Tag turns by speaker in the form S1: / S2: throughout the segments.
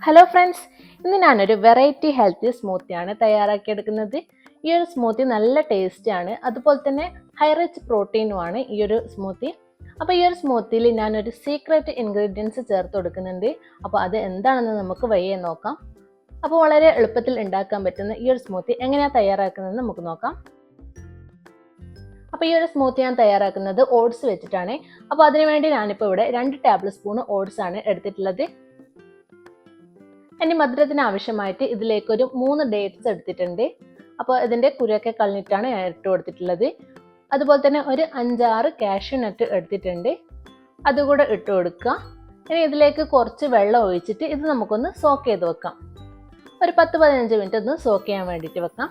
S1: Hello friends, ഇന്ന് ഞാനൊരു variety healthy സ്മൂത്തിയാണ് തയ്യാറാക്കിയെടുക്കുന്നത്. ഈ ഒരു സ്മൂത്തി നല്ല ടേസ്റ്റിയാണ്, അതുപോലെ തന്നെ ഹൈ റിച്ച് പ്രോട്ടീനുമാണ് ഈ ഒരു സ്മൂത്തി. അപ്പോൾ ഈ ഒരു സ്മൂത്തിയിൽ ഞാനൊരു സീക്രട്ട് ഇൻഗ്രീഡിയൻസ് ചേർത്ത് കൊടുക്കുന്നുണ്ട്. അപ്പോൾ അത് എന്താണെന്ന് നമുക്ക് വയ്യെ നോക്കാം. അപ്പോൾ വളരെ എളുപ്പത്തിൽ ഉണ്ടാക്കാൻ പറ്റുന്ന ഈ ഒരു സ്മൂത്തി എങ്ങനെയാണ് തയ്യാറാക്കുന്നതെന്ന് നമുക്ക് നോക്കാം. അപ്പോൾ ഈ ഒരു സ്മൂത്തി ഞാൻ തയ്യാറാക്കുന്നത് ഓട്സ് വെച്ചിട്ടാണ്. അപ്പോൾ അതിനുവേണ്ടി ഞാനിപ്പോൾ ഇവിടെ 2 ടേബിൾ സ്പൂൺ ഓട്സ് ആണ് എടുത്തിട്ടുള്ളത്. ഇനി മധുരത്തിന് ആവശ്യമായിട്ട് ഇതിലേക്കൊരു 3 ഡേറ്റ്സ് എടുത്തിട്ടുണ്ട്. അപ്പോൾ ഇതിൻ്റെ കുരയൊക്കെ കളഞ്ഞിട്ടാണ് ഞാൻ ഇട്ട് കൊടുത്തിട്ടുള്ളത്. അതുപോലെ തന്നെ ഒരു 5-6 കാഷ്യൂ നട്ട് എടുത്തിട്ടുണ്ട്, അതുകൂടെ ഇട്ട് കൊടുക്കുക. ഇനി ഇതിലേക്ക് കുറച്ച് വെള്ളം ഒഴിച്ചിട്ട് ഇത് നമുക്കൊന്ന് സോക്ക് ചെയ്ത് വെക്കാം. ഒരു 10-15 മിനിറ്റ് ഒന്ന് സോക്ക് ചെയ്യാൻ വേണ്ടിയിട്ട് വെക്കാം.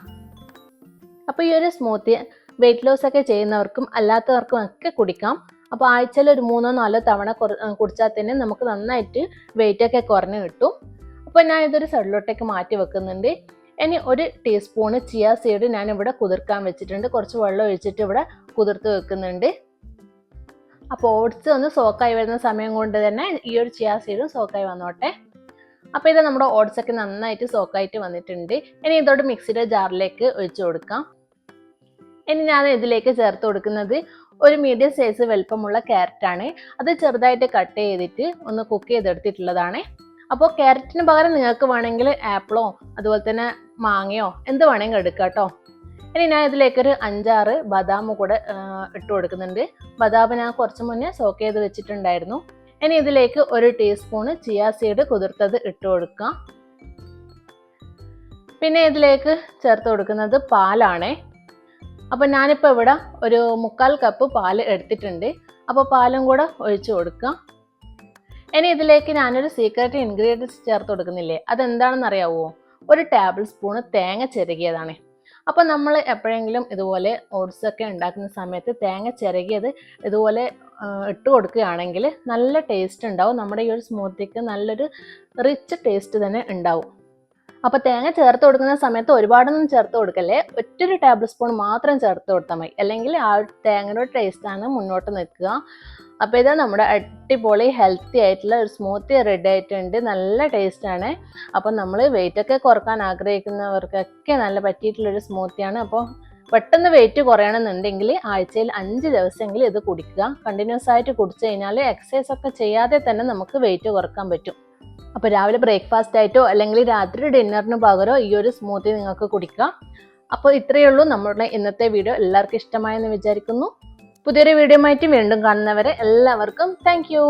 S1: അപ്പോൾ ഈ ഒരു സ്മൂത്തി വെയിറ്റ് ലോസ് ഒക്കെ ചെയ്യുന്നവർക്കും അല്ലാത്തവർക്കും ഒക്കെ കുടിക്കാം. അപ്പോൾ ആഴ്ചയിൽ ഒരു 3-4 തവണ കുടിച്ചാൽ തന്നെ നമുക്ക് നന്നായിട്ട് വെയിറ്റ് ഒക്കെ കുറഞ്ഞ് കിട്ടും. അപ്പോൾ ഞാൻ ഇതൊരു സൈഡിലോട്ടേക്ക് മാറ്റി വെക്കുന്നുണ്ട്. ഇനി 1 ടീസ്പൂണ് ചിയ സീഡ് ഞാൻ ഇവിടെ കുതിർക്കാൻ വെച്ചിട്ടുണ്ട്. കുറച്ച് വെള്ളം ഒഴിച്ചിട്ട് ഇവിടെ കുതിർത്ത് വെക്കുന്നുണ്ട്. അപ്പോൾ ഓട്സ് ഒന്ന് സോക്കായി വരുന്ന സമയം കൊണ്ട് തന്നെ ഈ ഒരു ചിയ സീഡും സോക്കായി വന്നോട്ടെ. അപ്പോൾ ഇത് നമ്മുടെ ഓട്സ് ഒക്കെ നന്നായിട്ട് സോക്കായിട്ട് വന്നിട്ടുണ്ട്. ഇനി ഇതോട് മിക്സിയുടെ ജാറിലേക്ക് ഒഴിച്ചു കൊടുക്കാം. ഇനി ഞാൻ ഇതിലേക്ക് ചേർത്ത് കൊടുക്കുന്നത് ഒരു മീഡിയം സൈസ് വലുപ്പമുള്ള ക്യാരറ്റാണ്. അത് ചെറുതായിട്ട് കട്ട് ചെയ്തിട്ട് ഒന്ന് കുക്ക് ചെയ്തെടുത്തിട്ടുള്ളതാണ്. അപ്പോൾ ക്യാരറ്റിന് പകരം നിങ്ങൾക്ക് വേണമെങ്കിൽ ആപ്പിളോ അതുപോലെ തന്നെ മാങ്ങയോ എന്ത് വേണമെങ്കിൽ എടുക്കാം കേട്ടോ. ഇനി ഞാൻ ഇതിലേക്കൊരു 5-6 ബദാം കൂടെ ഇട്ട് കൊടുക്കുന്നുണ്ട്. ബദാം ഞാൻ കുറച്ച് മുന്നേ സോക്ക് ചെയ്ത് വെച്ചിട്ടുണ്ടായിരുന്നു. ഇനി ഇതിലേക്ക് 1 ടീസ്പൂണ് ചിയ സീഡ് കുതിർത്തത് ഇട്ട് കൊടുക്കാം. പിന്നെ ഇതിലേക്ക് ചേർത്ത് കൊടുക്കുന്നത് പാലാണ്. അപ്പോൾ ഞാനിപ്പോൾ ഇവിടെ ഒരു 3/4 കപ്പ് പാൽ എടുത്തിട്ടുണ്ട്. അപ്പോൾ പാലും കൂടെ ഒഴിച്ചു കൊടുക്കാം. ഇനി ഇതിലേക്ക് ഞാനൊരു സീക്രട്ട് ഇൻഗ്രീഡിയൻസ് ചേർത്ത് കൊടുക്കുന്നില്ലേ, അതെന്താണെന്ന് അറിയാവോ? 1 ടേബിൾ സ്പൂണ് തേങ്ങ ചിരകിയതാണ്. അപ്പോൾ നമ്മൾ എപ്പോഴെങ്കിലും ഇതുപോലെ ഓട്സ് ഒക്കെ ഉണ്ടാക്കുന്ന സമയത്ത് തേങ്ങ ചിരകിയത് ഇതുപോലെ ഇട്ട് കൊടുക്കുകയാണെങ്കിൽ നല്ല ടേസ്റ്റ് ഉണ്ടാവും. നമ്മുടെ ഈ ഒരു സ്മൂത്തിക്ക് നല്ലൊരു റിച്ച് ടേസ്റ്റ് തന്നെ ഉണ്ടാവും. അപ്പോൾ തേങ്ങ ചേർത്ത് കൊടുക്കുന്ന സമയത്ത് ഒരുപാടൊന്നും ചേർത്ത് കൊടുക്കല്ലേ, 1 ടേബിൾ സ്പൂൺ മാത്രം ചേർത്ത് കൊടുത്താൽ മതി. അല്ലെങ്കിൽ ആ തേങ്ങയുടെ ടേസ്റ്റാണ് മുന്നോട്ട് നിൽക്കുക. അപ്പോൾ ഇത് നമ്മുടെ അടിപൊളി ഹെൽത്തി ആയിട്ടുള്ള ഒരു സ്മൂത്തി റെഡി ആയിട്ടുണ്ട്. നല്ല ടേസ്റ്റാണ്. അപ്പോൾ നമ്മൾ വെയിറ്റ് ഒക്കെ കുറക്കാൻ ആഗ്രഹിക്കുന്നവർക്കൊക്കെ നല്ല പറ്റിയിട്ടുള്ളൊരു സ്മൂത്തിയാണ്. അപ്പോൾ പെട്ടെന്ന് വെയിറ്റ് കുറയണമെന്നുണ്ടെങ്കിൽ ആഴ്ചയിൽ 5 ദിവസമെങ്കിലും ഇത് കുടിക്കുക. കണ്ടിന്യൂസ് ആയിട്ട് കുടിച്ചു കഴിഞ്ഞാൽ എക്സസൈസ് ഒക്കെ ചെയ്യാതെ തന്നെ നമുക്ക് വെയിറ്റ് കുറക്കാൻ പറ്റും. അപ്പോൾ രാവിലെ ബ്രേക്ക്ഫാസ്റ്റ് ആയിട്ടോ അല്ലെങ്കിൽ രാത്രി ഡിന്നറിന് പകരമോ ഈ ഒരു സ്മൂത്തി നിങ്ങൾക്ക് കുടിക്കാം. അപ്പോൾ ഇത്രയേ ഉള്ളൂ നമ്മുടെ ഇന്നത്തെ വീഡിയോ. എല്ലാവർക്കും ഇഷ്ടമായെന്ന് വിചാരിക്കുന്നു. പുതിയൊരു വീഡിയോ ആയിട്ട് വീണ്ടും കാണുന്നവരെ എല്ലാവർക്കും താങ്ക് യു.